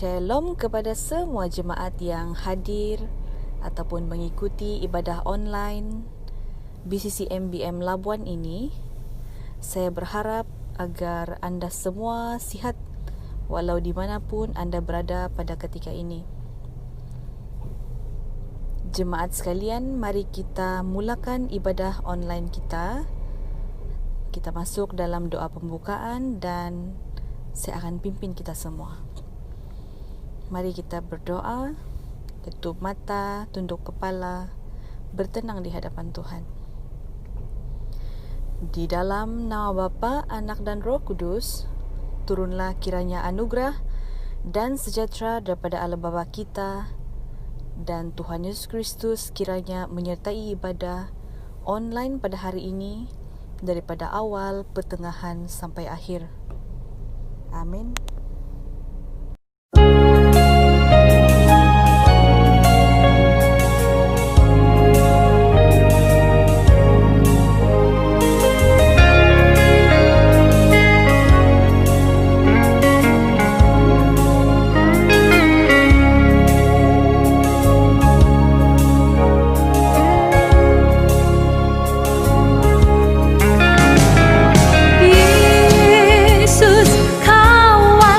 Shalom kepada semua jemaat yang hadir ataupun mengikuti ibadah online BCC MBM Labuan ini. Saya berharap agar anda semua sihat walau di manapun anda berada pada ketika ini. Jemaat sekalian, mari kita mulakan ibadah online kita. Kita masuk dalam doa pembukaan dan saya akan pimpin kita semua. Mari kita berdoa, tutup mata, tunduk kepala, bertenang di hadapan Tuhan. Di dalam nama Bapa, Anak dan Roh Kudus, turunlah kiranya anugerah dan sejahtera daripada Allah Bapa kita dan Tuhan Yesus Kristus kiranya menyertai ibadah online pada hari ini daripada awal, pertengahan sampai akhir. Amin. Yesus, Kau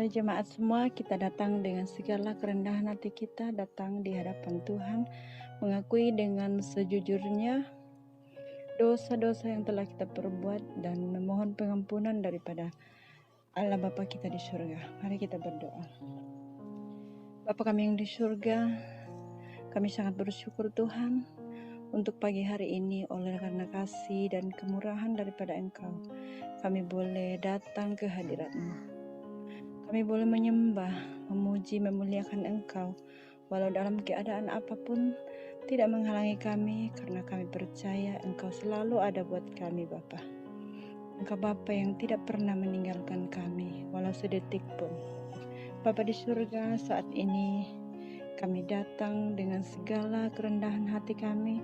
Mari jemaat semua, kita datang dengan segala kerendahan hati kita, datang di hadapan Tuhan, mengakui dengan sejujurnya dosa-dosa yang telah kita perbuat dan memohon pengampunan daripada Allah Bapa kita di surga. Mari kita berdoa. Bapa kami yang di surga, kami sangat bersyukur Tuhan untuk pagi hari ini oleh karena kasih dan kemurahan daripada Engkau. Kami boleh datang ke hadirat-Mu. Kami boleh menyembah, memuji, memuliakan Engkau, walau dalam keadaan apapun tidak menghalangi kami, karena kami percaya Engkau selalu ada buat kami Bapa. Engkau Bapa yang tidak pernah meninggalkan kami, walau sedetik pun. Bapa di surga, saat ini kami datang dengan segala kerendahan hati kami,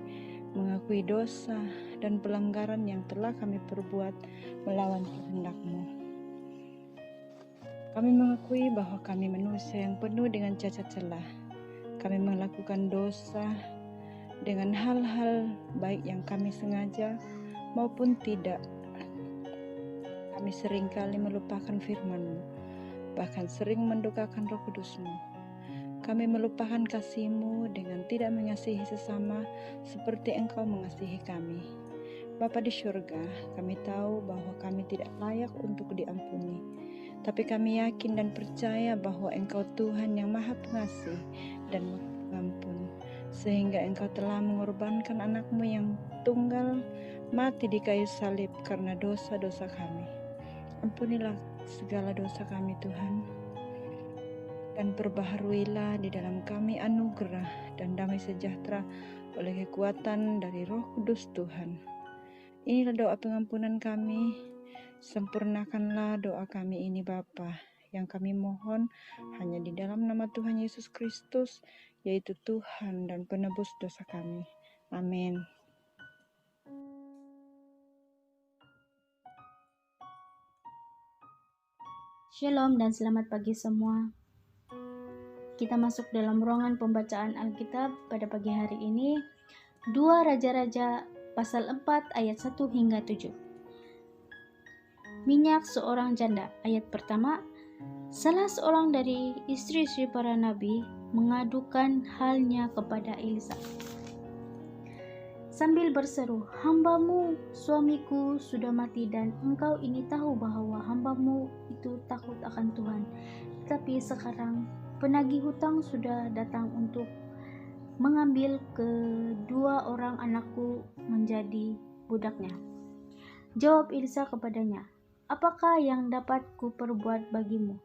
mengakui dosa dan pelanggaran yang telah kami perbuat melawan kehendak-Mu. Kami mengakui bahwa kami manusia yang penuh dengan cacat celah. Kami melakukan dosa dengan hal-hal baik yang kami sengaja maupun tidak. Kami seringkali melupakan firman-Mu, bahkan sering mendukakan Roh Kudus-Mu. Kami melupakan kasih-Mu dengan tidak mengasihi sesama seperti Engkau mengasihi kami. Bapa di surga, kami tahu bahwa kami tidak layak untuk diampuni. Tapi kami yakin dan percaya bahwa Engkau Tuhan yang Maha Pengasih dan Maha Pengampun, sehingga Engkau telah mengorbankan anak-Mu yang tunggal mati di kayu salib karena dosa-dosa kami. Ampunilah segala dosa kami Tuhan, dan perbaharuilah di dalam kami anugerah dan damai sejahtera oleh kekuatan dari Roh Kudus Tuhan. Inilah doa pengampunan kami. Sempurnakanlah doa kami ini Bapa, yang kami mohon hanya di dalam nama Tuhan Yesus Kristus, yaitu Tuhan dan penebus dosa kami. Amin. Shalom dan selamat pagi semua. Kita masuk dalam ruangan pembacaan Alkitab pada pagi hari ini. 2 Raja-Raja pasal 4 ayat 1 hingga 7. Minyak seorang janda. Ayat pertama, salah seorang dari istri-istri para nabi mengadukan halnya kepada Elisa sambil berseru, "Hambamu, suamiku sudah mati dan engkau ini tahu bahwa hambamu itu takut akan Tuhan. Tapi sekarang penagih hutang sudah datang untuk mengambil kedua orang anakku menjadi budaknya." Jawab Elisa kepadanya, "Apakah yang dapat kuperbuat bagimu?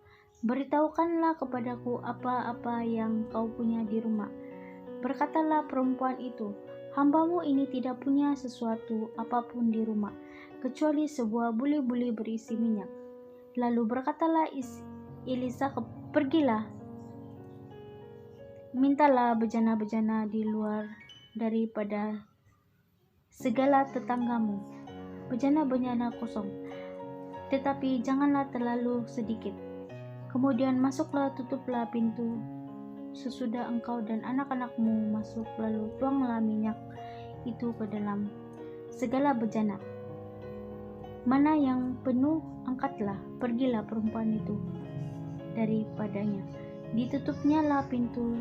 Beritahukanlah kepadaku apa-apa yang kau punya di rumah." Berkatalah perempuan itu, "Hambamu ini tidak punya sesuatu apapun di rumah, kecuali sebuah buli-buli berisi minyak." Lalu berkatalah Elisa, "Pergilah, mintalah bejana-bejana di luar daripada segala tetanggamu, bejana-bejana kosong, tetapi janganlah terlalu sedikit. Kemudian masuklah, tutuplah pintu sesudah engkau dan anak-anakmu masuk, lalu tuanglah minyak itu ke dalam segala bejana. Mana yang penuh, angkatlah." Pergilah perempuan itu daripadanya. Ditutupnya lah pintu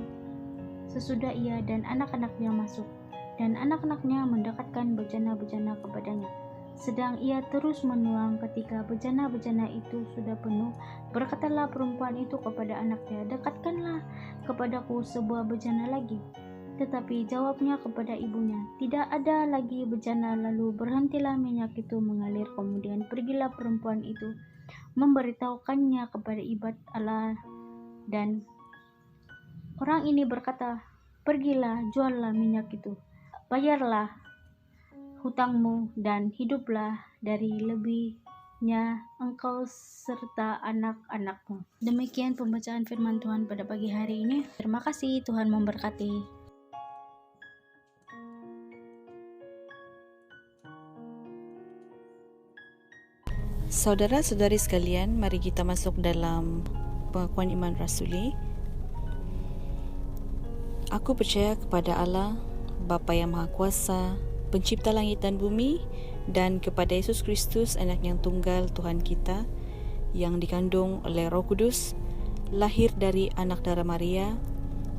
sesudah ia dan anak-anaknya masuk, dan anak-anaknya mendekatkan bejana-bejana kepadanya. Sedang ia terus menuang, ketika bejana-bejana itu sudah penuh, berkatalah perempuan itu kepada anaknya, "Dekatkanlah kepadaku sebuah bejana lagi." Tetapi jawabnya kepada ibunya, "Tidak ada lagi bejana." Lalu berhentilah minyak itu mengalir. Kemudian pergilah perempuan itu, memberitahukannya kepada ibat Allah, dan orang ini berkata, "Pergilah, juallah minyak itu, bayarlah hutangmu, dan hiduplah dari lebihnya engkau serta anak-anakmu." Demikian pembacaan firman Tuhan pada pagi hari ini. Terima kasih, Tuhan memberkati. Saudara-saudari sekalian, mari kita masuk dalam pengakuan iman rasuli. Aku percaya kepada Allah, Bapa yang Maha Kuasa, Pencipta langit dan bumi, dan kepada Yesus Kristus, Anak yang tunggal Tuhan kita, yang dikandung oleh Roh Kudus, lahir dari anak darah Maria,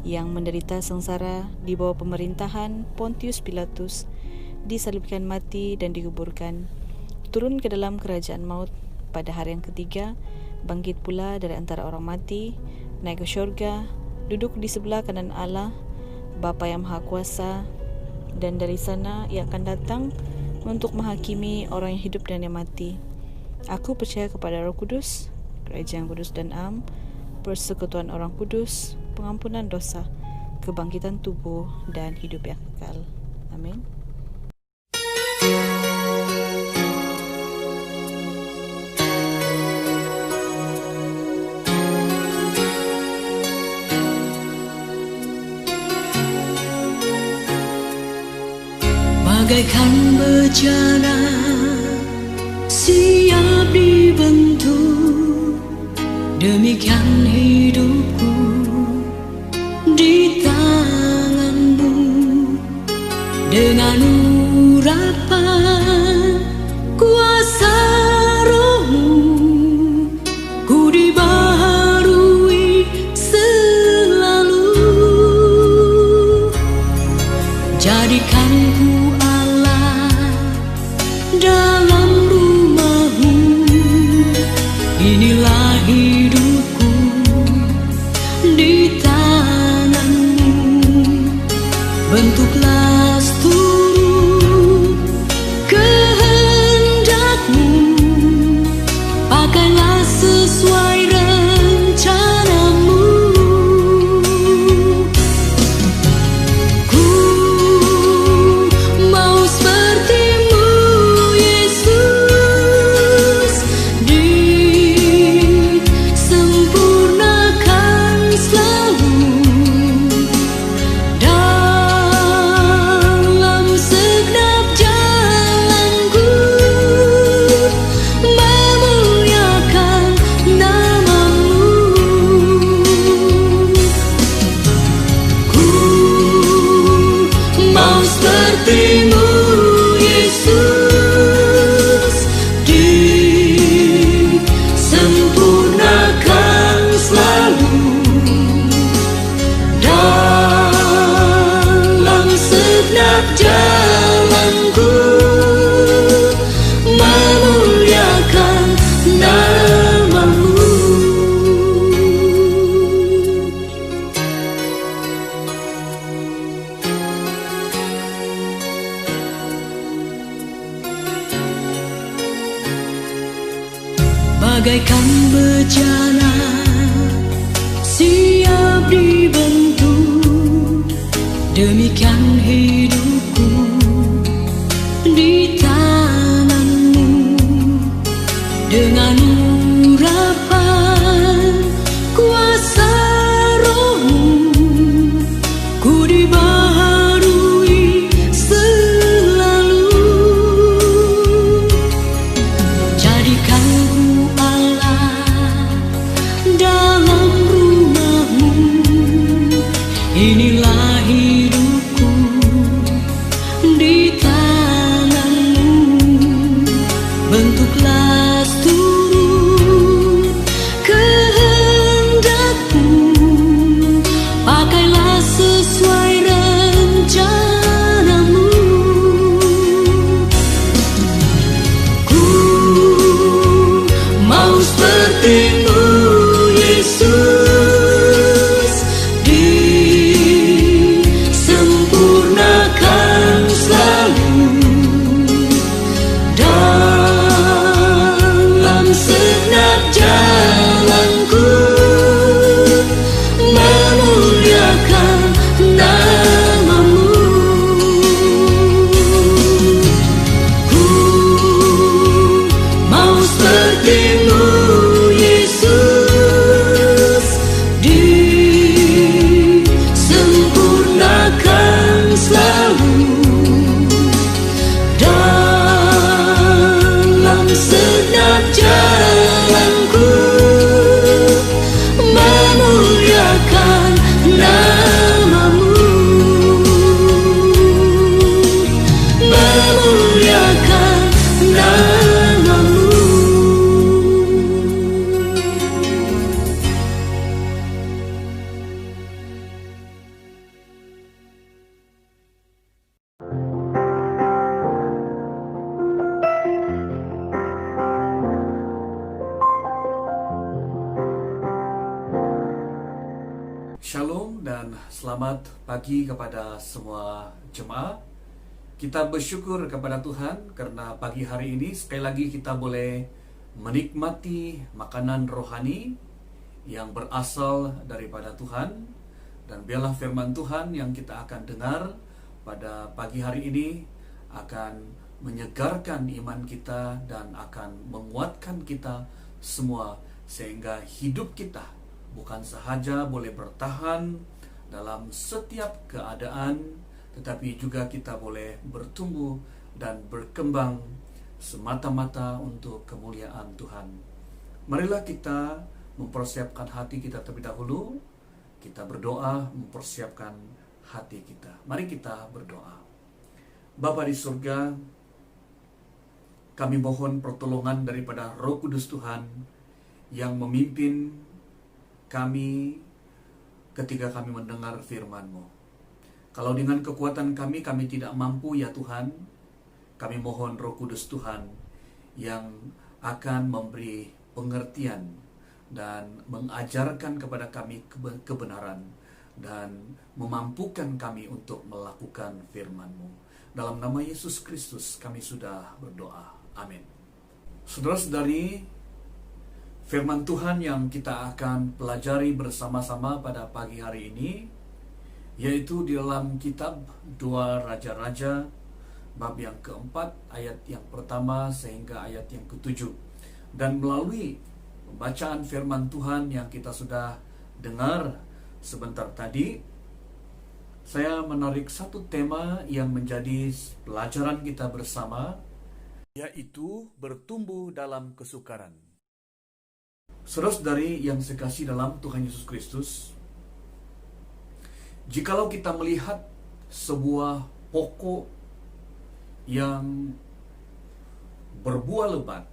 yang menderita sengsara di bawah pemerintahan Pontius Pilatus, disalibkan mati dan dikuburkan, turun ke dalam kerajaan maut, pada hari yang ketiga bangkit pula dari antara orang mati, naik ke syurga, duduk di sebelah kanan Allah, Bapa yang Maha Kuasa, dan dari sana ia akan datang untuk menghakimi orang yang hidup dan yang mati. Aku percaya kepada Roh Kudus, Gereja yang kudus dan am, persekutuan orang kudus, pengampunan dosa, kebangkitan tubuh, dan hidup yang kekal. Amin. Bagaikan bejana siap dibentuk, demikian hidupku di tanganmu. Dengan urapan kuasa Roh-Mu, ku dibaharui selalu. Jadikan ku dalam rumah-Mu, inilah hidupku di tangan-Mu. Bentuklah seluruh kehendak-Mu, pakailah sesuai rencana-Mu. Ku mau seperti-Mu, seperti-Mu Yesus, disempurnakan selalu dalam segenap jalanku, memuliakan nama-Mu. Bagaikan bejana siap dibentuk, demikian hidupku di tangan-Mu. Dengan urapan kuasa Roh-Mu, ku dibaharui selalu. Jadikan dalam rumah-Mu, inilah hidupku di tangan-Mu. Selamat pagi kepada semua jemaat. Kita bersyukur kepada Tuhan karena pagi hari ini sekali lagi kita boleh menikmati makanan rohani yang berasal daripada Tuhan. Dan biarlah firman Tuhan yang kita akan dengar pada pagi hari ini akan menyegarkan iman kita dan akan menguatkan kita semua, sehingga hidup kita bukan sahaja boleh bertahan dalam setiap keadaan, tetapi juga kita boleh bertumbuh dan berkembang semata-mata untuk kemuliaan Tuhan. Marilah kita mempersiapkan hati kita terlebih dahulu. Kita berdoa mempersiapkan hati kita. Mari kita berdoa. Bapa di surga, kami mohon pertolongan daripada Roh Kudus Tuhan yang memimpin kami ketika kami mendengar firman-Mu. Kalau dengan kekuatan kami tidak mampu ya Tuhan, kami mohon Roh Kudus Tuhan yang akan memberi pengertian dan mengajarkan kepada kami kebenaran dan memampukan kami untuk melakukan firman-Mu. Dalam nama Yesus Kristus kami sudah berdoa. Amin. Saudara-saudari, firman Tuhan yang kita akan pelajari bersama-sama pada pagi hari ini yaitu di dalam kitab 2 Raja-Raja bab yang keempat, ayat yang pertama sehingga ayat yang ketujuh. Dan melalui pembacaan firman Tuhan yang kita sudah dengar sebentar tadi, saya menarik satu tema yang menjadi pelajaran kita bersama, yaitu bertumbuh dalam kesukaran. Saudara-saudari yang sekasih dalam Tuhan Yesus Kristus, jikalau kita melihat sebuah pokok yang berbuah lebat,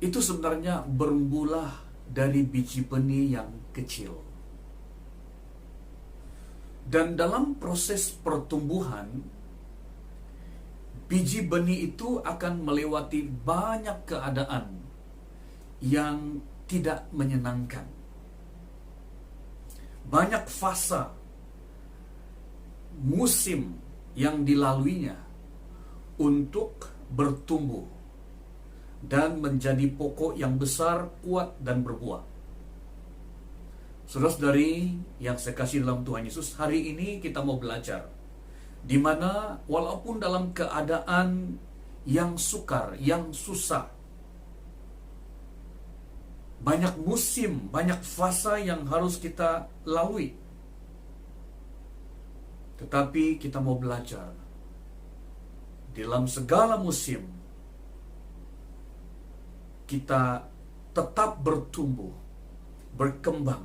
itu sebenarnya bermula dari biji benih yang kecil. Dan dalam proses pertumbuhan, biji benih itu akan melewati banyak keadaan yang tidak menyenangkan. Banyak fase, musim yang dilaluinya untuk bertumbuh dan menjadi pokok yang besar, kuat, dan berbuah. Saudara-saudari yang saya kasih dalam Tuhan Yesus, hari ini kita mau belajar di mana walaupun dalam keadaan yang sukar, yang susah, banyak musim, banyak fase yang harus kita lalui, tetapi kita mau belajar dalam segala musim kita tetap bertumbuh, berkembang,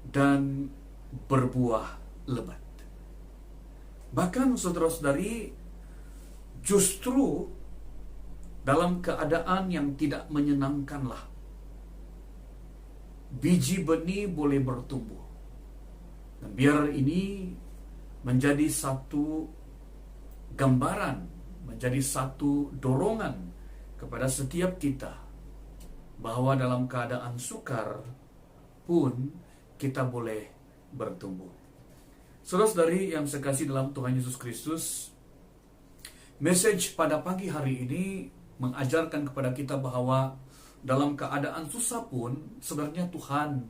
dan berbuah lebat. Bahkan saudara-saudari, justru dalam keadaan yang tidak menyenangkanlah biji benih boleh bertumbuh. Dan biar ini menjadi satu gambaran, menjadi satu dorongan kepada setiap kita, bahwa dalam keadaan sukar pun kita boleh bertumbuh. Saudara-saudari yang saya kasih dalam Tuhan Yesus Kristus, message pada pagi hari ini mengajarkan kepada kita bahwa dalam keadaan susah pun sebenarnya Tuhan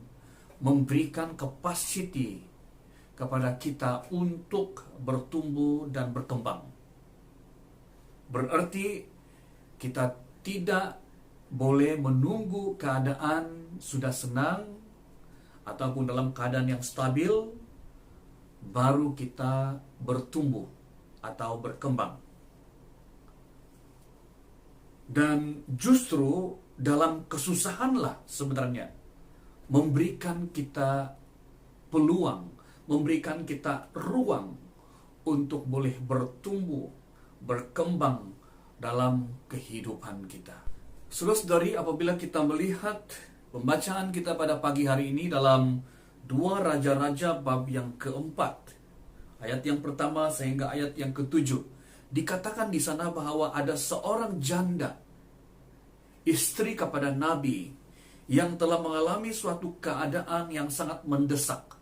memberikan capacity kepada kita untuk bertumbuh dan berkembang. Berarti kita tidak boleh menunggu keadaan sudah senang ataupun dalam keadaan yang stabil baru kita bertumbuh atau berkembang. Dan justru dalam kesusahanlah sebenarnya memberikan kita peluang, memberikan kita ruang untuk boleh bertumbuh, berkembang dalam kehidupan kita. Saudara-saudari, apabila kita melihat pembacaan kita pada pagi hari ini dalam 2 Raja-Raja bab yang keempat, ayat yang pertama sehingga ayat yang ketujuh, dikatakan di sana bahwa ada seorang janda, istri kepada Nabi, yang telah mengalami suatu keadaan yang sangat mendesak,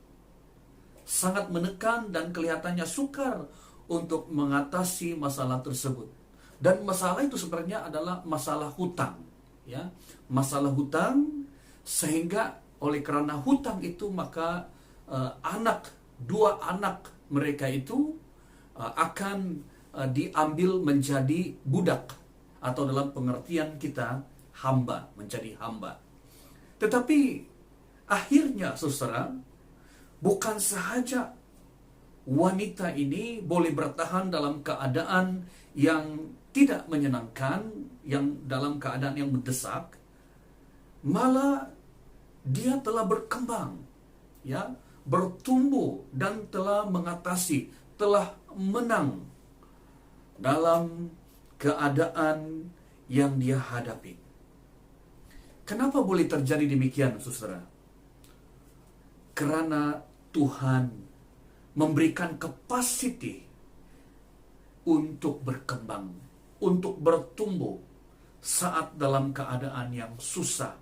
sangat menekan dan kelihatannya sukar untuk mengatasi masalah tersebut. Dan masalah itu sebenarnya adalah masalah hutang, ya, masalah hutang, sehingga oleh karena hutang itu maka dua anak mereka itu akan diambil menjadi budak, atau dalam pengertian kita hamba, menjadi hamba. Tetapi akhirnya saudara, bukan sahaja wanita ini boleh bertahan dalam keadaan yang tidak menyenangkan, yang dalam keadaan yang mendesak, malah dia telah berkembang, ya, bertumbuh dan telah mengatasi, telah menang dalam keadaan yang dia hadapi. Kenapa boleh terjadi demikian, saudara? Karena Tuhan memberikan kapasiti untuk berkembang, untuk bertumbuh saat dalam keadaan yang susah,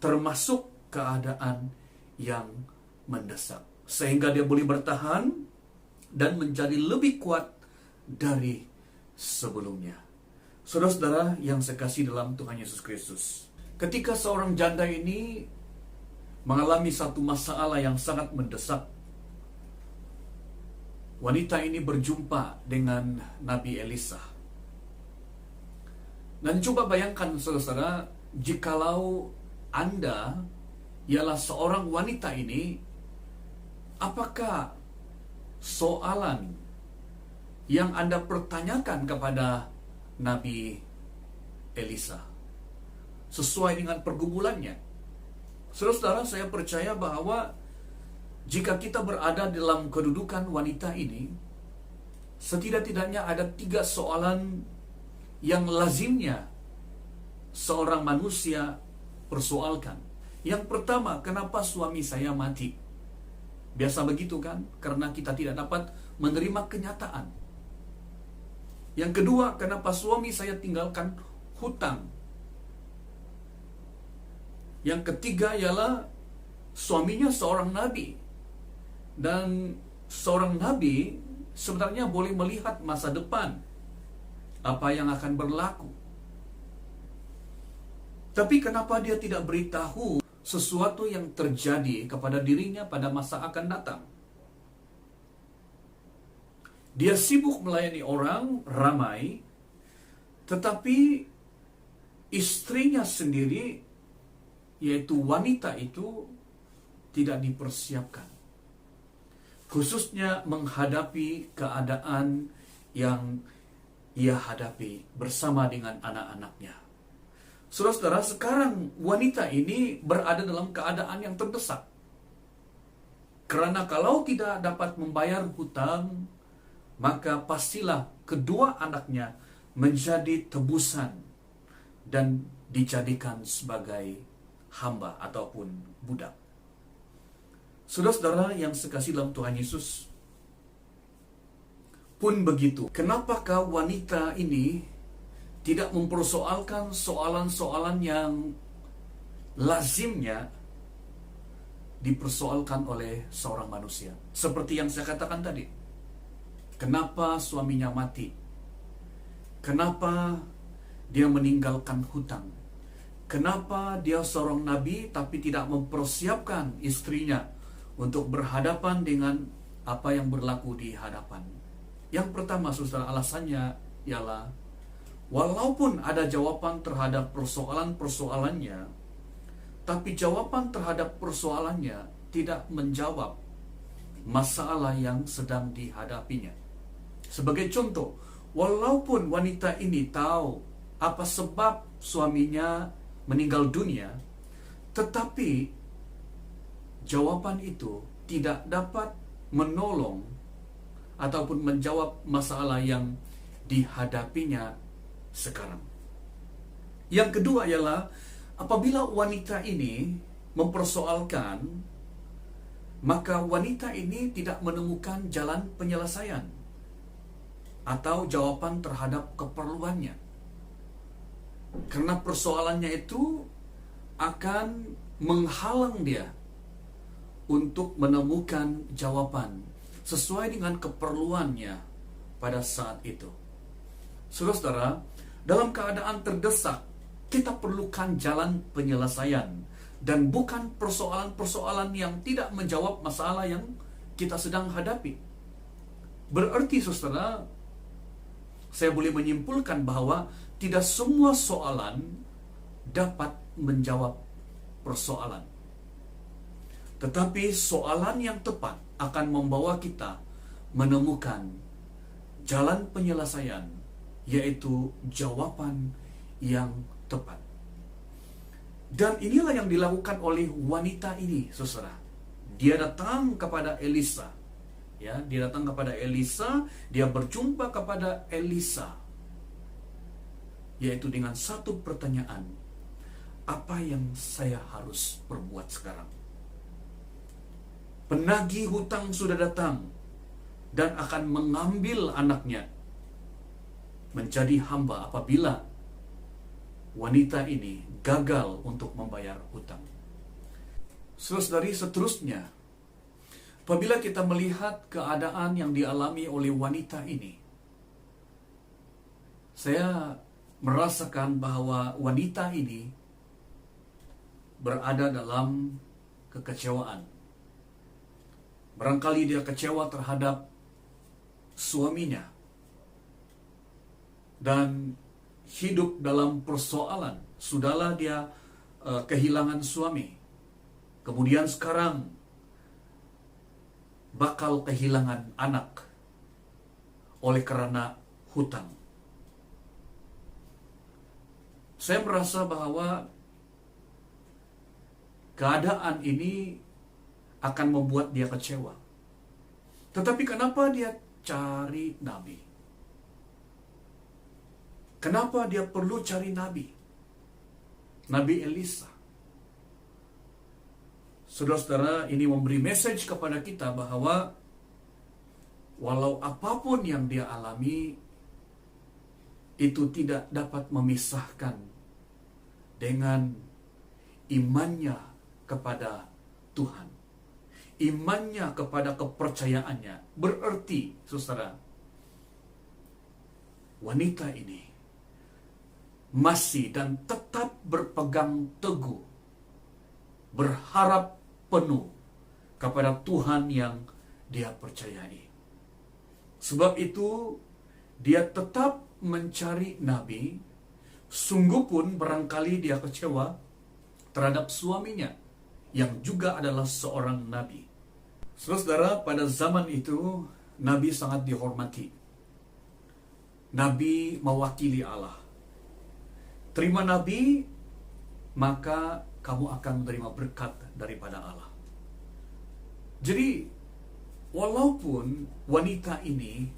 termasuk keadaan yang mendesak, sehingga dia boleh bertahan dan menjadi lebih kuat dari sebelumnya. Saudara-saudara yang saya kasih dalam Tuhan Yesus Kristus, ketika seorang janda ini mengalami satu masalah yang sangat mendesak, wanita ini berjumpa dengan Nabi Elisa. Dan coba bayangkan saudara, jikalau Anda ialah seorang wanita ini, apakah soalan yang Anda pertanyakan kepada Nabi Elisa sesuai dengan pergumulannya? Saudara-saudara, saya percaya bahwa jika kita berada dalam kedudukan wanita ini, setidak-tidaknya ada 3 soalan yang lazimnya seorang manusia persoalkan. Yang pertama, kenapa suami saya mati? Biasa begitu kan? Karena kita tidak dapat menerima kenyataan. Yang kedua, kenapa suami saya tinggalkan hutang? Yang ketiga ialah suaminya seorang nabi. Dan seorang nabi sebenarnya boleh melihat masa depan, apa yang akan berlaku. Tapi kenapa dia tidak beritahu sesuatu yang terjadi kepada dirinya pada masa akan datang? Dia sibuk melayani orang ramai, tetapi istrinya sendiri, yaitu wanita itu, tidak dipersiapkan, khususnya menghadapi keadaan yang ia hadapi bersama dengan anak-anaknya. Saudara-saudara, sekarang wanita ini berada dalam keadaan yang terdesak. Karena kalau tidak dapat membayar hutang, maka pastilah kedua anaknya menjadi tebusan dan dijadikan sebagai hamba ataupun budak. Saudara-saudara yang sekasih dalam Tuhan Yesus, pun begitu. Kenapakah wanita ini tidak mempersoalkan soalan-soalan yang lazimnya dipersoalkan oleh seorang manusia? Seperti yang saya katakan tadi. Kenapa suaminya mati? Kenapa dia meninggalkan hutang? Kenapa dia seorang nabi tapi tidak mempersiapkan istrinya untuk berhadapan dengan apa yang berlaku di hadapan? Yang pertama, saudara, alasannya ialah walaupun ada jawaban terhadap persoalan-persoalannya, tapi jawaban terhadap persoalannya tidak menjawab masalah yang sedang dihadapinya. Sebagai contoh, walaupun wanita ini tahu apa sebab suaminya meninggal dunia, tetapi jawaban itu tidak dapat menolong ataupun menjawab masalah yang dihadapinya sekarang. Yang kedua ialah apabila wanita ini mempersoalkan, maka wanita ini tidak menemukan jalan penyelesaian atau jawaban terhadap keperluannya. Karena persoalannya itu akan menghalang dia untuk menemukan jawaban sesuai dengan keperluannya pada saat itu. Saudara-saudara, dalam keadaan terdesak, kita perlukan jalan penyelesaian dan bukan persoalan-persoalan yang tidak menjawab masalah yang kita sedang hadapi. Berarti, saudara, saya boleh menyimpulkan bahwa tidak semua soalan dapat menjawab persoalan. Tetapi soalan yang tepat akan membawa kita menemukan jalan penyelesaian, yaitu jawaban yang tepat. Dan inilah yang dilakukan oleh wanita ini, saudara. Dia datang kepada Elisa. Ya, dia datang kepada Elisa, dia berjumpa kepada Elisa, yaitu dengan satu pertanyaan, apa yang saya harus perbuat sekarang? Penagih hutang sudah datang dan akan mengambil anaknya menjadi hamba apabila wanita ini gagal untuk membayar hutang. Saudari, seterusnya, apabila kita melihat keadaan yang dialami oleh wanita ini, saya merasakan bahwa wanita ini berada dalam kekecewaan. Barangkali dia kecewa terhadap suaminya dan hidup dalam persoalan. Sudahlah dia kehilangan suami, kemudian sekarang bakal kehilangan anak oleh karena hutang. Saya merasa bahwa keadaan ini akan membuat dia kecewa. Tetapi kenapa dia cari nabi? Kenapa dia perlu cari nabi? Nabi Elisa. Saudara-saudara, ini memberi message kepada kita bahwa walau apapun yang dia alami, itu tidak dapat memisahkan dengan imannya kepada Tuhan. Imannya kepada kepercayaannya. Berarti, saudara, wanita ini masih dan tetap berpegang teguh, berharap penuh kepada Tuhan yang dia percayai. Sebab itu, dia tetap mencari nabi, sungguh pun barangkali dia kecewa terhadap suaminya, yang juga adalah seorang nabi. Saudara, pada zaman itu, nabi sangat dihormati. Nabi mewakili Allah. Terima nabi, maka kamu akan menerima berkat daripada Allah. Jadi, walaupun wanita ini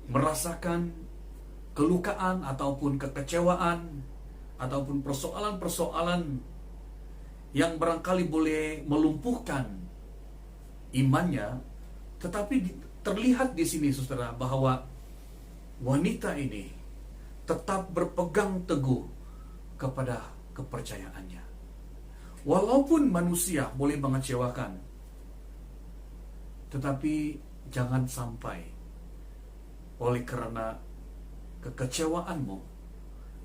merasakan kelukaan ataupun kekecewaan ataupun persoalan-persoalan yang barangkali boleh melumpuhkan imannya, tetapi terlihat di sini, saudara, bahwa wanita ini tetap berpegang teguh kepada kepercayaannya. Walaupun manusia boleh mengecewakan, tetapi jangan sampai oleh karena kekecewaanmu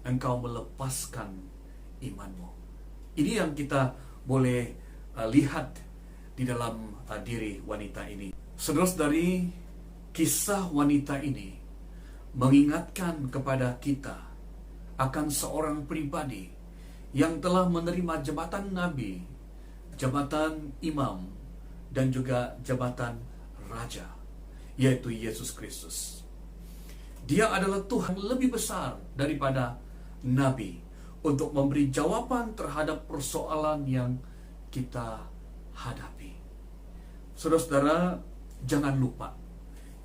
engkau melepaskan imanmu. Ini yang kita boleh lihat di dalam diri wanita ini. Saudara-saudari, kisah wanita ini mengingatkan kepada kita akan seorang pribadi yang telah menerima jabatan nabi, jabatan imam, dan juga jabatan raja, yaitu Yesus Kristus. Dia adalah Tuhan lebih besar daripada nabi untuk memberi jawaban terhadap persoalan yang kita hadapi. Saudara-saudara, jangan lupa,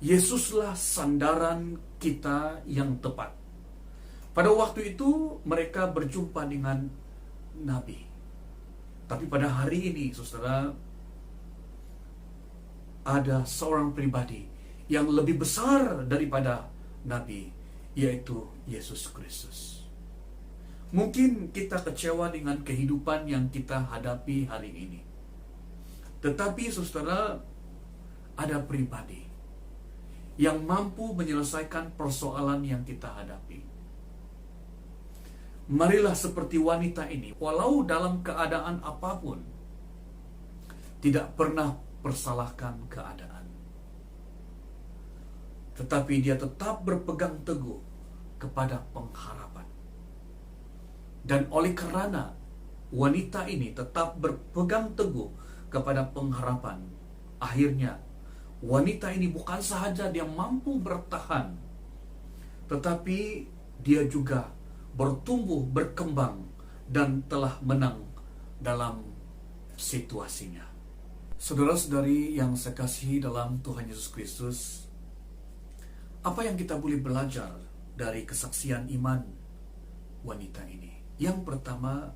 Yesuslah sandaran kita yang tepat. Pada waktu itu mereka berjumpa dengan nabi. Tapi pada hari ini, saudara, ada seorang pribadi yang lebih besar daripada nabi, yaitu Yesus Kristus. Mungkin kita kecewa dengan kehidupan yang kita hadapi hari ini. Tetapi saudara, ada pribadi yang mampu menyelesaikan persoalan yang kita hadapi. Marilah seperti wanita ini, walau dalam keadaan apapun, tidak pernah persalahkan keadaan. Tetapi dia tetap berpegang teguh kepada pengharapan. Dan oleh karena wanita ini tetap berpegang teguh kepada pengharapan, akhirnya wanita ini bukan sahaja dia mampu bertahan, tetapi dia juga bertumbuh, berkembang, dan telah menang dalam situasinya. Saudara-saudari yang saya kasihi dalam Tuhan Yesus Kristus, apa yang kita boleh belajar dari kesaksian iman wanita ini? Yang pertama,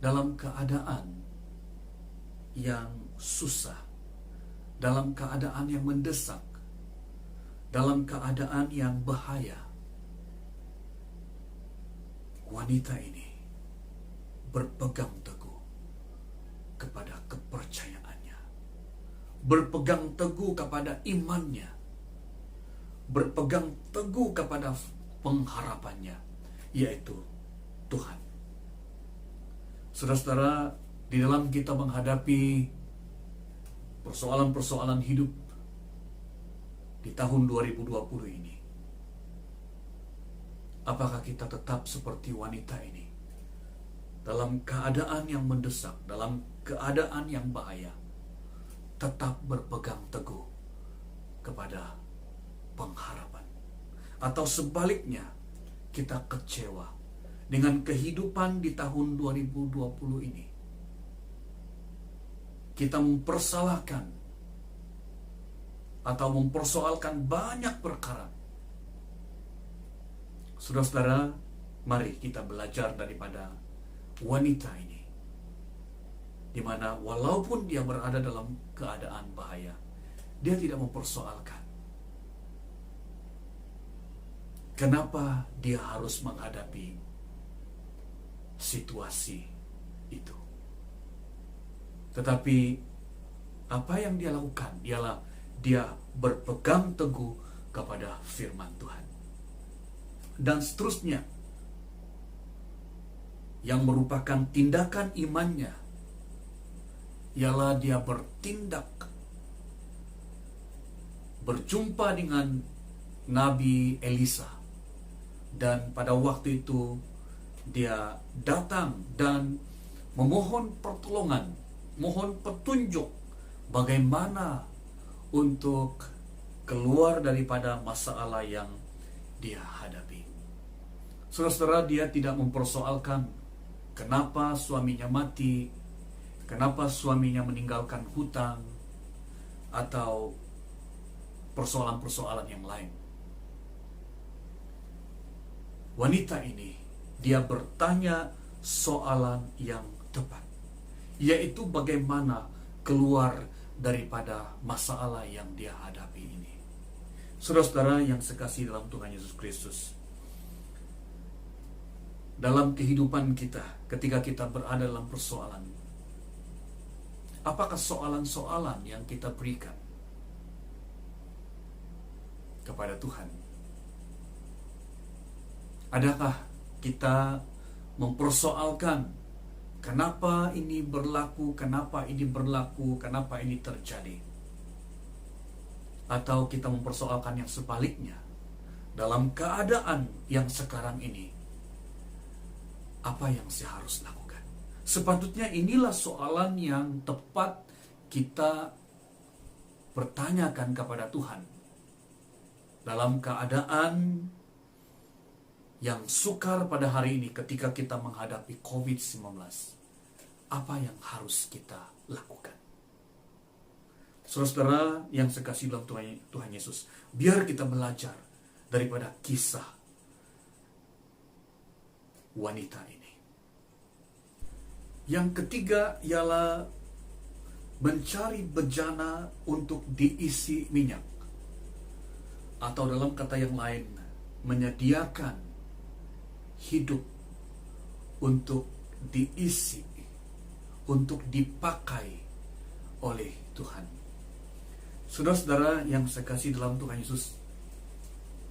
dalam keadaan yang susah, dalam keadaan yang mendesak, dalam keadaan yang bahaya, wanita ini berpegang teguh kepada kepercayaannya, berpegang teguh kepada imannya, berpegang teguh kepada pengharapannya, yaitu Tuhan. Saudara-saudara, di dalam kita menghadapi persoalan-persoalan hidup di tahun 2020 ini, apakah kita tetap seperti wanita ini, dalam keadaan yang mendesak, dalam keadaan yang bahaya, tetap berpegang teguh kepada pengharapan? Atau sebaliknya, kita kecewa dengan kehidupan di tahun 2020 ini, kita mempersalahkan atau mempersoalkan banyak perkara. Saudara-saudara, mari kita belajar daripada wanita ini, di mana walaupun dia berada dalam keadaan bahaya, dia tidak mempersoalkan kenapa dia harus menghadapi situasi itu. Tetapi apa yang dia lakukan ialah dia berpegang teguh kepada firman Tuhan. Dan seterusnya, yang merupakan tindakan imannya ialah dia bertindak, berjumpa dengan Nabi Elisa, dan pada waktu itu dia datang dan memohon pertolongan, mohon petunjuk bagaimana untuk keluar daripada masalah yang dia hadapi. Saudara-saudara, dia tidak mempersoalkan kenapa suaminya mati, kenapa suaminya meninggalkan hutang, atau persoalan-persoalan yang lain. Wanita ini, dia bertanya soalan yang tepat, yaitu bagaimana keluar daripada masalah yang dia hadapi ini. Saudara-saudara yang sekasih dalam Tuhan Yesus Kristus, dalam kehidupan kita, ketika kita berada dalam persoalan, apakah soalan-soalan yang kita berikan kepada Tuhan? Adakah kita mempersoalkan kenapa ini berlaku, kenapa ini berlaku, kenapa ini terjadi? Atau kita mempersoalkan yang sebaliknya, dalam keadaan yang sekarang ini, apa yang saya harus lakukan? Sepatutnya inilah soalan yang tepat kita bertanyakan kepada Tuhan dalam keadaan yang sukar pada hari ini ketika kita menghadapi COVID-19. Apa yang harus kita lakukan? Saudara-saudara yang sekasih dalam Tuhan Yesus, biar kita belajar daripada kisah wanita ini. Yang ketiga ialah mencari bejana untuk diisi minyak, atau dalam kata yang lain, menyediakan hidup untuk diisi, untuk dipakai oleh Tuhan. Saudara-saudara yang saya kasih dalam Tuhan Yesus,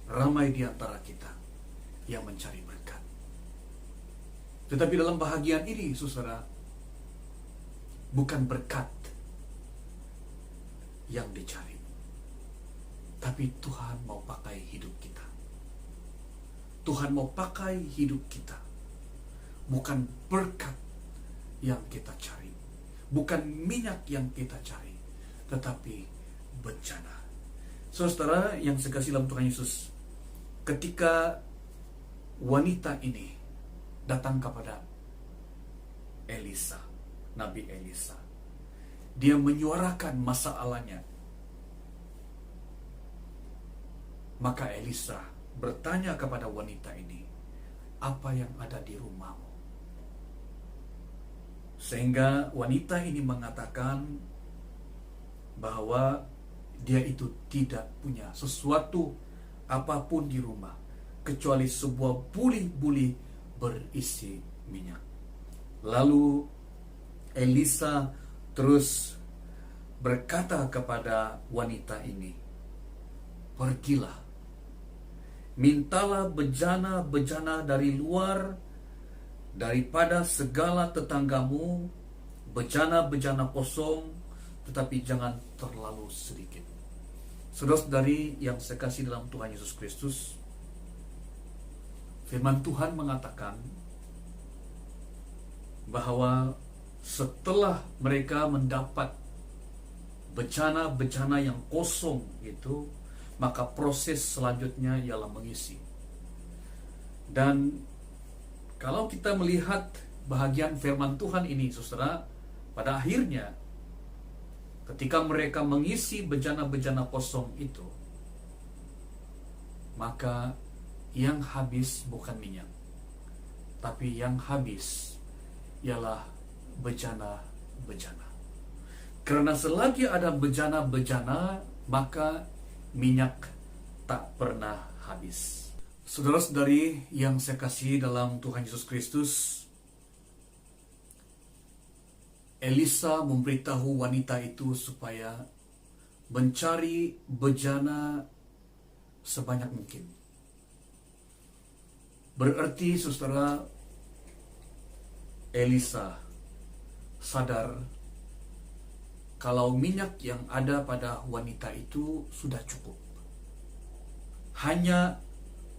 ramai di antara kita yang mencari berkat. Tetapi dalam bahagian ini, saudara, bukan berkat yang dicari, tapi Tuhan mau pakai hidup kita. Tuhan mau pakai hidup kita. Bukan berkat yang kita cari, bukan minyak yang kita cari, tetapi bencana. Saudara yang saya kasih dalam Tuhan Yesus, ketika wanita ini datang kepada Elisa, Nabi Elisa, dia menyuarakan masalahnya. Maka Elisa bertanya kepada wanita ini, apa yang ada di rumahmu? Sehingga wanita ini mengatakan bahwa dia itu tidak punya sesuatu apapun di rumah kecuali sebuah buli-buli berisi minyak. Lalu Elisa terus berkata kepada wanita ini, pergilah, mintalah bejana-bejana dari luar daripada segala tetanggamu, bejana-bejana kosong, tetapi jangan terlalu sedikit. Saudara-saudari yang saya kasih dalam Tuhan Yesus Kristus, firman Tuhan mengatakan bahwa setelah mereka mendapat bejana-bejana yang kosong itu, maka proses selanjutnya ialah mengisi. Dan kalau kita melihat bahagian firman Tuhan ini, saudara, pada akhirnya ketika mereka mengisi bejana-bejana kosong itu, maka yang habis bukan minyak, tapi yang habis ialah bejana-bejana. Karena selagi ada bejana-bejana, maka minyak tak pernah habis. Saudara-saudari yang saya kasih dalam Tuhan Yesus Kristus, Elisa memberitahu wanita itu supaya mencari bejana sebanyak mungkin. Berarti saudara, Elisa sadar kalau minyak yang ada pada wanita itu sudah cukup. Hanya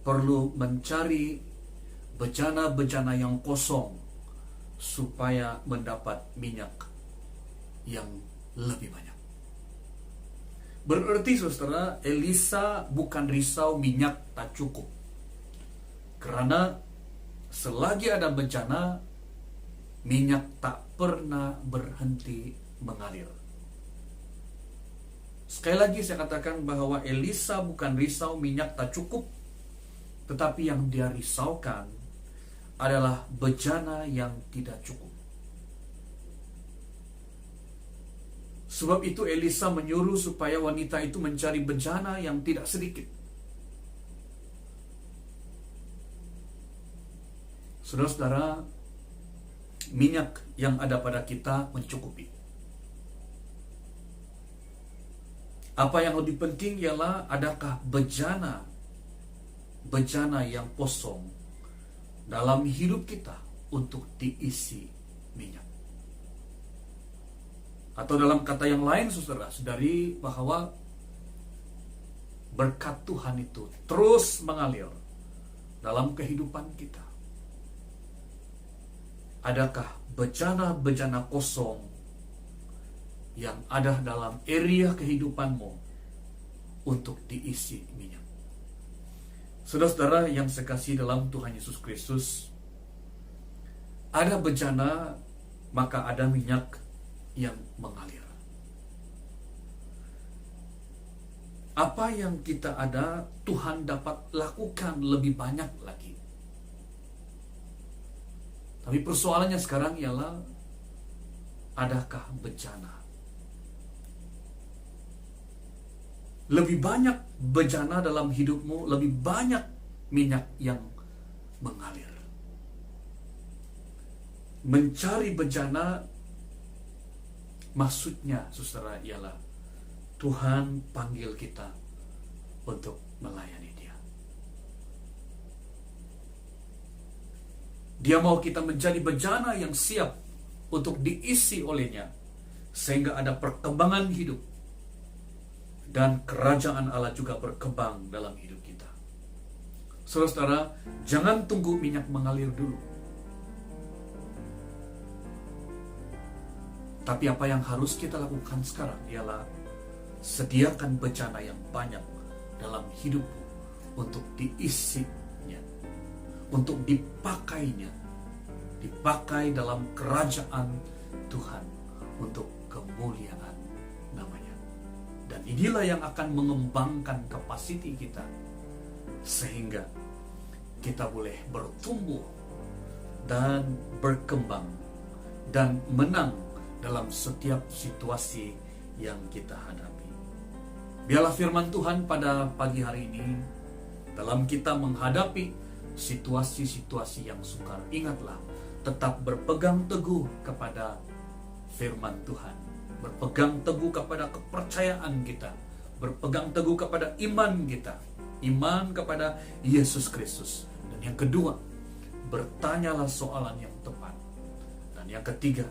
perlu mencari bejana-bejana yang kosong supaya mendapat minyak yang lebih banyak. Berarti saudara, Elisa bukan risau minyak tak cukup. Karena selagi ada bencana, minyak tak pernah berhenti mengalir. Sekali lagi saya katakan bahwa Elisa bukan risau minyak tak cukup, tetapi yang dia risaukan adalah bejana yang tidak cukup. Sebab itu Elisa menyuruh supaya wanita itu mencari bejana yang tidak sedikit. Saudara-saudara, minyak yang ada pada kita mencukupi. Apa yang lebih penting ialah adakah bejana yang kosong dalam hidup kita untuk diisi minyak. Atau dalam kata yang lain, saudara-saudari, bahwa berkat Tuhan itu terus mengalir dalam kehidupan kita. Adakah bejana-bejana kosong yang ada dalam area kehidupanmu untuk diisi minyak? Saudara-saudara yang saya kasih dalam Tuhan Yesus Kristus, ada bejana, maka ada minyak yang mengalir. Apa yang kita ada, Tuhan dapat lakukan lebih banyak lagi. Tapi persoalannya sekarang ialah, adakah bejana? Lebih banyak bejana dalam hidupmu, lebih banyak minyak yang mengalir. mencari bejana maksudnya, saudara, ialah Tuhan panggil kita untuk melayani Dia. Dia mau kita menjadi bejana yang siap untuk diisi olehnya, sehingga ada perkembangan hidup dan kerajaan Allah juga berkembang dalam hidup kita. Saudara-saudara, jangan tunggu minyak mengalir dulu. Tapi apa yang harus kita lakukan sekarang ialah sediakan bejana yang banyak dalam hidupmu untuk diisinya, untuk dipakainya, dipakai dalam kerajaan Tuhan untuk kemuliaan namanya. Dan inilah yang akan mengembangkan kapasiti kita, sehingga kita boleh bertumbuh dan berkembang dan menang dalam setiap situasi yang kita hadapi. Biarlah firman Tuhan pada pagi hari ini, dalam kita menghadapi situasi-situasi yang sukar, ingatlah, tetap berpegang teguh kepada firman Tuhan, berpegang teguh kepada kepercayaan kita, berpegang teguh kepada iman kita, iman kepada Yesus Kristus. Dan yang kedua, bertanyalah soalan yang tepat. Dan yang ketiga,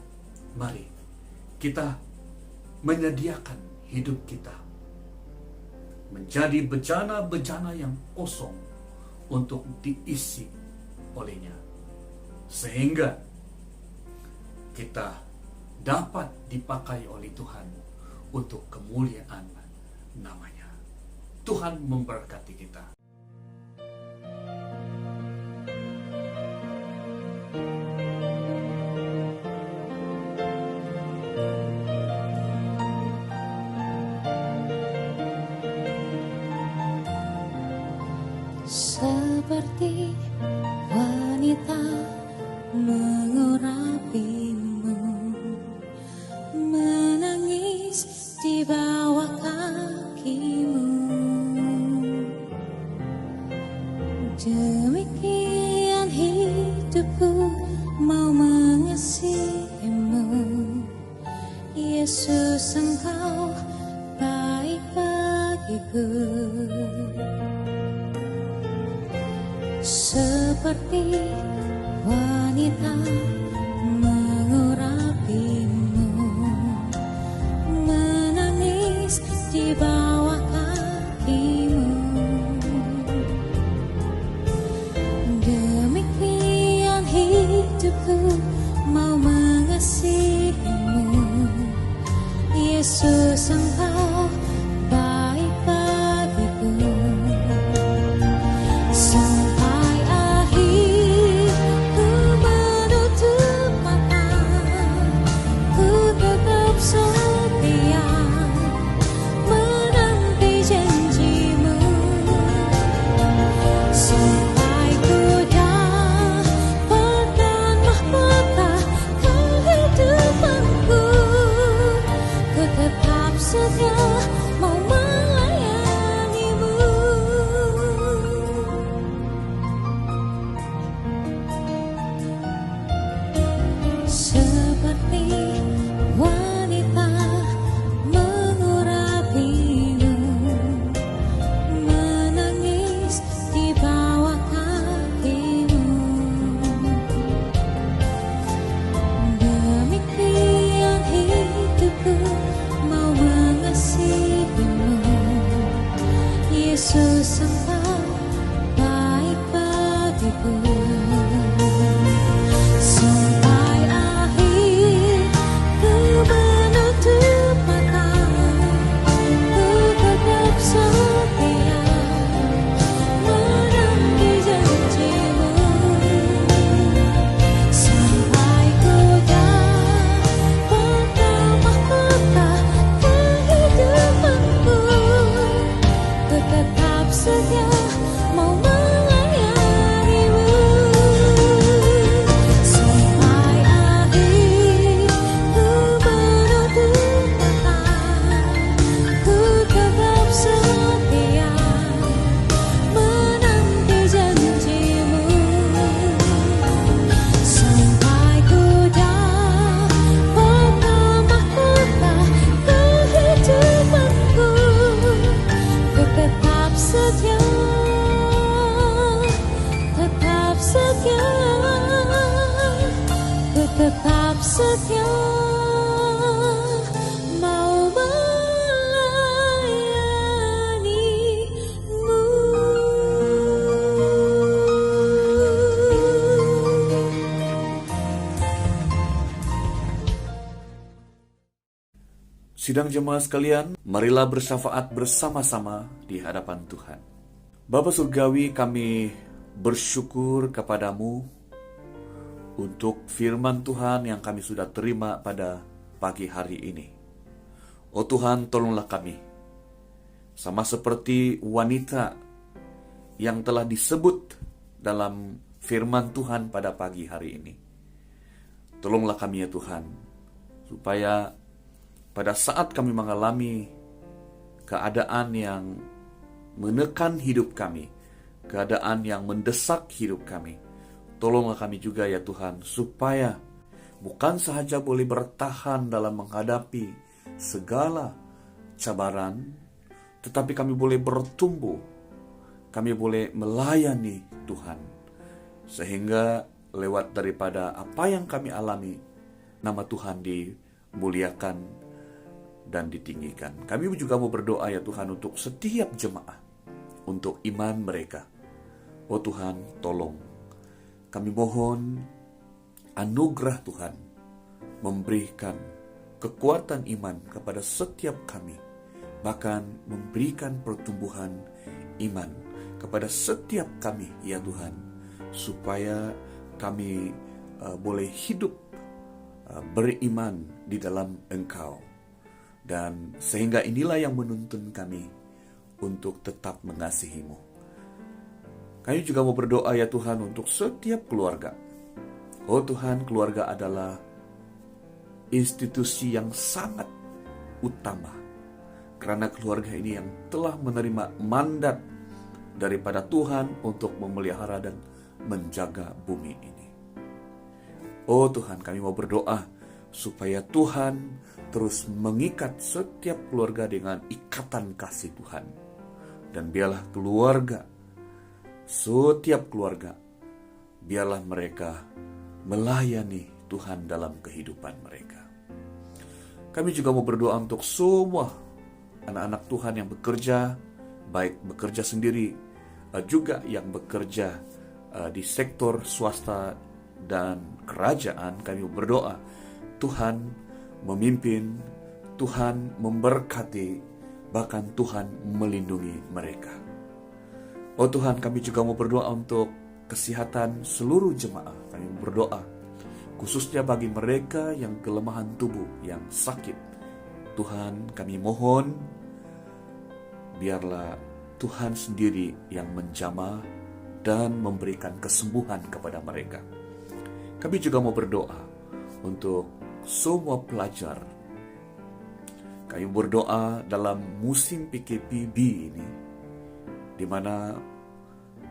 mari kita menyediakan hidup kita menjadi bejana-bejana yang kosong untuk diisi olehnya, sehingga kita dapat dipakai oleh Tuhan untuk kemuliaan namanya. Tuhan memberkati kita. Seperti wanita mengurapimu, menangis di bawah kakimu. Demikian hidupku mau mengasihimu, Yesus, Engkau baik bagiku. Seperti wanita mengurapimu, menangis di bawah kakimu. Demikian hidupku mau mengasihimu, Yesus, Engkau baik bagiku. Setia mau melayanimu. setia mau melayanimu. Sidang jemaah sekalian, marilah bersyafaat bersama-sama di hadapan Tuhan. Bapa Surgawi, kami bersyukur kepadamu untuk firman Tuhan yang kami sudah terima pada pagi hari ini. Oh Tuhan, tolonglah kami, sama seperti wanita yang telah disebut dalam firman Tuhan pada pagi hari ini. Tolonglah kami ya Tuhan, supaya pada saat kami mengalami keadaan yang menekan hidup kami, keadaan yang mendesak hidup kami, tolonglah kami juga ya Tuhan, supaya bukan sahaja boleh bertahan dalam menghadapi segala cabaran, tetapi kami boleh bertumbuh, kami boleh melayani Tuhan, sehingga lewat daripada apa yang kami alami, nama Tuhan dimuliakan dan ditinggikan. Kami juga mau berdoa ya Tuhan untuk setiap jemaah, untuk iman mereka. Oh Tuhan, tolong. Kami mohon anugerah Tuhan memberikan kekuatan iman kepada setiap kami, bahkan memberikan pertumbuhan iman kepada setiap kami ya Tuhan, supaya kami boleh hidup beriman di dalam Engkau. Dan sehingga inilah yang menuntun kami untuk tetap mengasihi-Mu. Kami juga mau berdoa ya Tuhan untuk setiap keluarga. Oh Tuhan, keluarga adalah institusi yang sangat utama. Karena keluarga ini yang telah menerima mandat daripada Tuhan untuk memelihara dan menjaga bumi ini. Oh Tuhan, kami mau berdoa supaya Tuhan terus mengikat setiap keluarga dengan ikatan kasih Tuhan. Dan biarlah keluarga, setiap keluarga, biarlah mereka melayani Tuhan dalam kehidupan mereka. Kami juga mau berdoa untuk semua anak-anak Tuhan yang bekerja, baik bekerja sendiri, juga yang bekerja di sektor swasta dan kerajaan. Kami mau berdoa, Tuhan memimpin, Tuhan memberkati, bahkan Tuhan melindungi mereka. Oh Tuhan, kami juga mau berdoa untuk kesehatan seluruh jemaah. Kami berdoa khususnya bagi mereka yang kelemahan tubuh, yang sakit. Tuhan, kami mohon biarlah Tuhan sendiri yang menjamah dan memberikan kesembuhan kepada mereka. Kami juga mau berdoa untuk semua pelajar. Kami berdoa dalam musim PKPB ini, di mana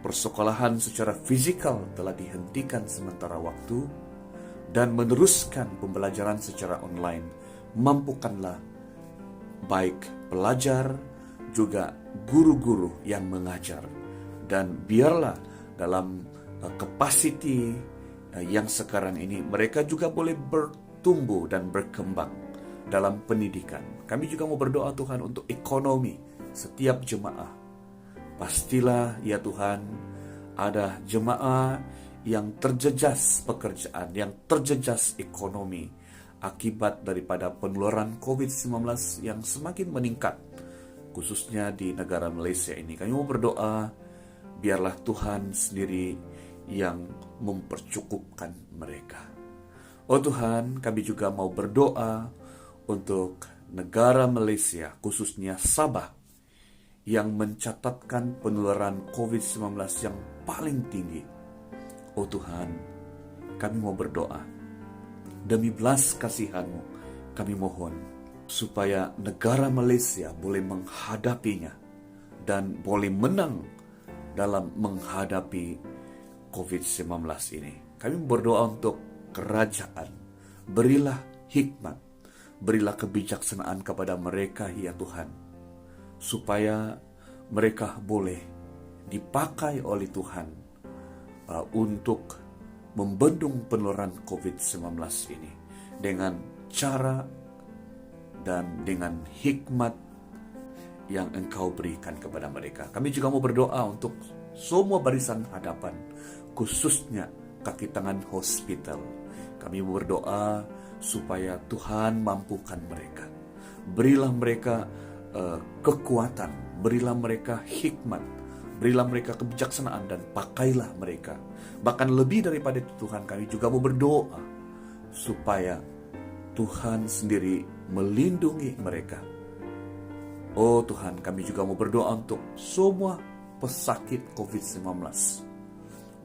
persekolahan secara fisikal telah dihentikan sementara waktu dan meneruskan pembelajaran secara online. Mampukanlah baik pelajar juga guru-guru yang mengajar, dan biarlah dalam kapasiti yang sekarang ini mereka juga boleh bertumbuh dan berkembang dalam pendidikan. Kami juga mau berdoa Tuhan untuk ekonomi setiap jemaah. Pastilah ya Tuhan, ada jemaah yang terjejas pekerjaan, yang terjejas ekonomi akibat daripada penularan COVID-19 yang semakin meningkat, khususnya di negara Malaysia ini. Kami mau berdoa, biarlah Tuhan sendiri yang mempercukupkan mereka. Oh Tuhan, kami juga mau berdoa untuk negara Malaysia, khususnya Sabah, yang mencatatkan penularan COVID-19 yang paling tinggi. Oh Tuhan, kami mau berdoa, demi belas kasihan-Mu, kami mohon supaya negara Malaysia boleh menghadapinya dan boleh menang dalam menghadapi COVID-19 ini. Kami berdoa untuk kerajaan, berilah hikmat, berilah kebijaksanaan kepada mereka ya Tuhan, supaya mereka boleh dipakai oleh Tuhan untuk membendung penularan COVID-19 ini. dengan cara dan dengan hikmat yang Engkau berikan kepada mereka. Kami juga mau berdoa untuk semua barisan hadapan, khususnya kaki tangan hospital. Kami mau berdoa supaya Tuhan mampukan mereka. Berilah mereka kekuatan, berilah mereka hikmat, berilah mereka kebijaksanaan, dan pakailah mereka. Bahkan lebih daripada itu Tuhan, kami juga mau berdoa supaya Tuhan sendiri melindungi mereka. Oh Tuhan, kami juga mau berdoa untuk semua pesakit COVID-19,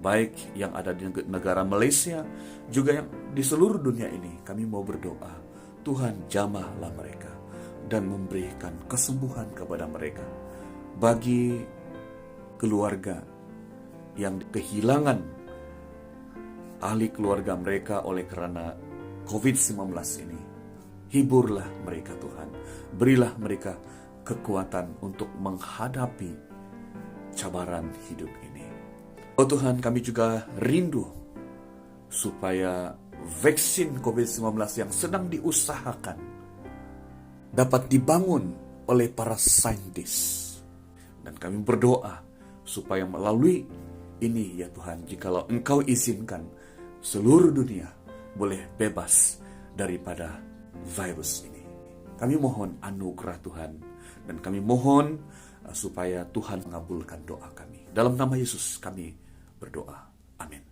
baik yang ada di negara Malaysia, juga yang di seluruh dunia ini. Kami mau berdoa, Tuhan jamahlah mereka dan memberikan kesembuhan kepada mereka. Bagi keluarga yang kehilangan ahli keluarga mereka oleh karena COVID-19 ini, hiburlah mereka Tuhan. Berilah mereka kekuatan untuk menghadapi cabaran hidup ini. Oh Tuhan, kami juga rindu supaya vaksin COVID-19 yang sedang diusahakan dapat dibangun oleh para saintis. Dan kami berdoa supaya melalui ini ya Tuhan, jikalau Engkau izinkan, seluruh dunia boleh bebas daripada virus ini. Kami mohon anugerah Tuhan, dan kami mohon supaya Tuhan mengabulkan doa kami. Dalam nama Yesus kami berdoa. Amin.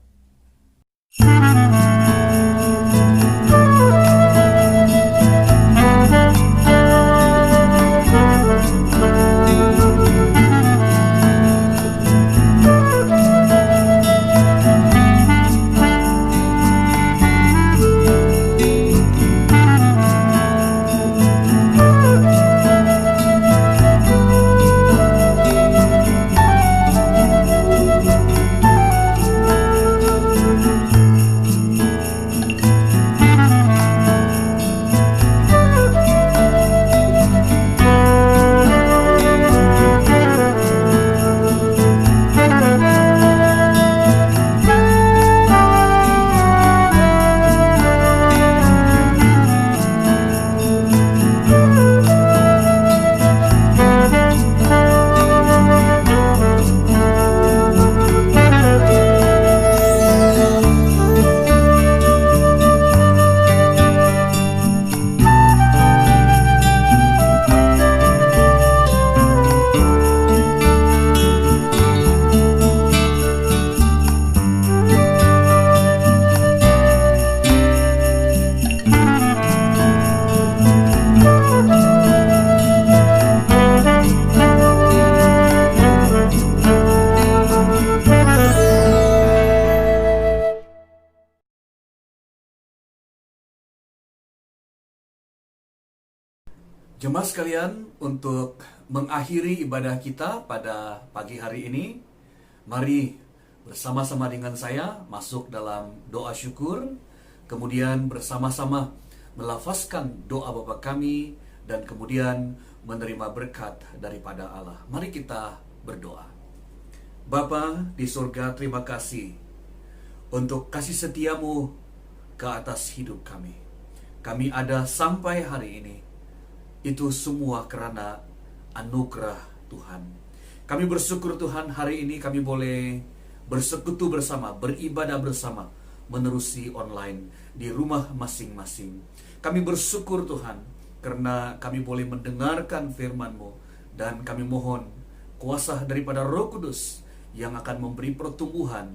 Jemaat sekalian, untuk mengakhiri ibadah kita pada pagi hari ini, mari bersama-sama dengan saya masuk dalam doa syukur, kemudian bersama-sama melafazkan doa Bapa kami, dan kemudian menerima berkat daripada Allah. Mari kita berdoa. Bapa di surga, terima kasih untuk kasih setiamu ke atas hidup kami. Kami ada sampai hari ini. Itu semua karena anugerah Tuhan. Kami bersyukur Tuhan, hari ini kami boleh bersekutu bersama, beribadah bersama, menerusi online di rumah masing-masing. Kami bersyukur Tuhan, karena kami boleh mendengarkan firman-Mu, dan kami mohon kuasa daripada Roh Kudus yang akan memberi pertumbuhan,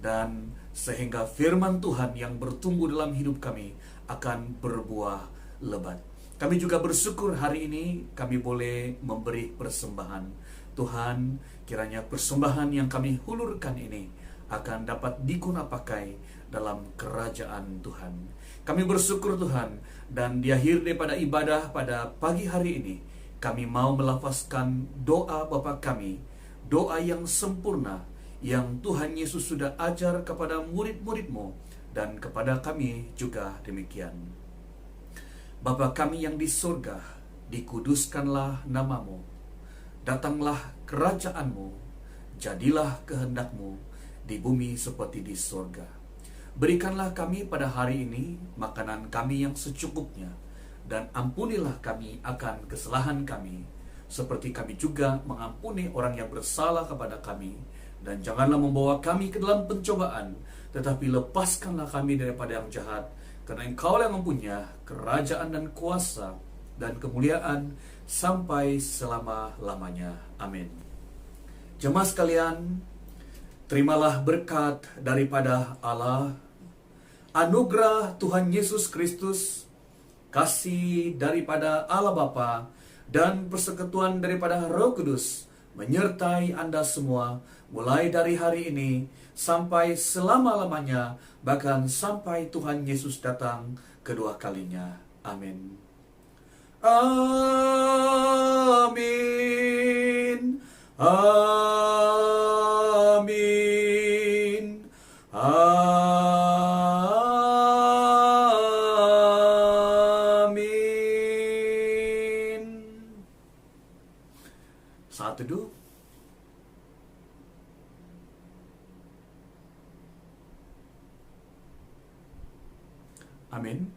dan sehingga firman Tuhan yang bertumbuh dalam hidup kami akan berbuah lebat. Kami juga bersyukur hari ini kami boleh memberi persembahan. Tuhan, kiranya persembahan yang kami hulurkan ini akan dapat digunakan pakai dalam kerajaan Tuhan. Kami bersyukur Tuhan, dan di akhir daripada ibadah pada pagi hari ini, kami mau melafazkan doa Bapa kami, doa yang sempurna, yang Tuhan Yesus sudah ajar kepada murid-murid-Mu, dan kepada kami juga demikian. Bapa kami yang di surga, dikuduskanlah nama-Mu, datanglah kerajaan-Mu, jadilah kehendak-Mu di bumi seperti di surga. Berikanlah kami pada hari ini makanan kami yang secukupnya, dan ampunilah kami akan kesalahan kami, seperti kami juga mengampuni orang yang bersalah kepada kami. Dan janganlah membawa kami ke dalam pencobaan, tetapi lepaskanlah kami daripada yang jahat, karena Engkau yang mempunyai kerajaan dan kuasa dan kemuliaan sampai selama-lamanya. Amin. Jemaah sekalian, terimalah berkat daripada Allah, anugerah Tuhan Yesus Kristus, kasih daripada Allah Bapa, dan persekutuan daripada Roh Kudus menyertai Anda semua, mulai dari hari ini sampai selama-lamanya, bahkan sampai Tuhan Yesus datang kedua kalinya. Amin. Amin. Amin. Amin. Saat teduh. Amin.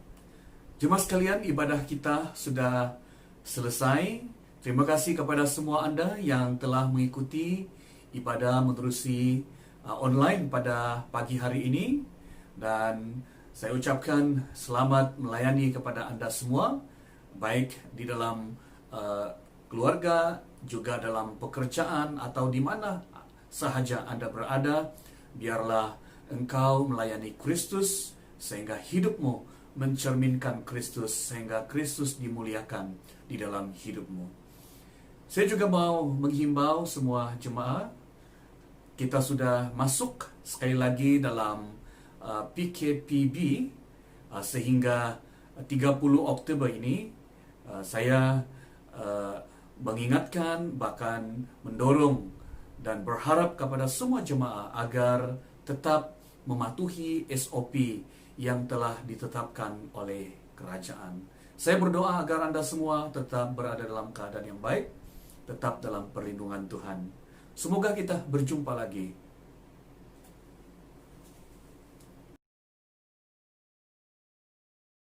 Jemaah sekalian, ibadah kita sudah selesai. Terima kasih kepada semua Anda yang telah mengikuti ibadah menerusi online pada pagi hari ini. Dan saya ucapkan selamat melayani kepada Anda semua, baik di dalam keluarga, juga dalam pekerjaan, atau di mana sahaja Anda berada. Biarlah engkau melayani Kristus, sehingga hidupmu mencerminkan Kristus, sehingga Kristus dimuliakan di dalam hidupmu. Saya juga mau menghimbau semua jemaah, kita sudah masuk sekali lagi dalam PKPB, sehingga 30 Oktober ini. Saya mengingatkan, bahkan mendorong dan berharap kepada semua jemaah agar tetap mematuhi SOP yang telah ditetapkan oleh kerajaan. Saya berdoa agar Anda semua tetap berada dalam keadaan yang baik, tetap dalam perlindungan Tuhan. Semoga kita berjumpa lagi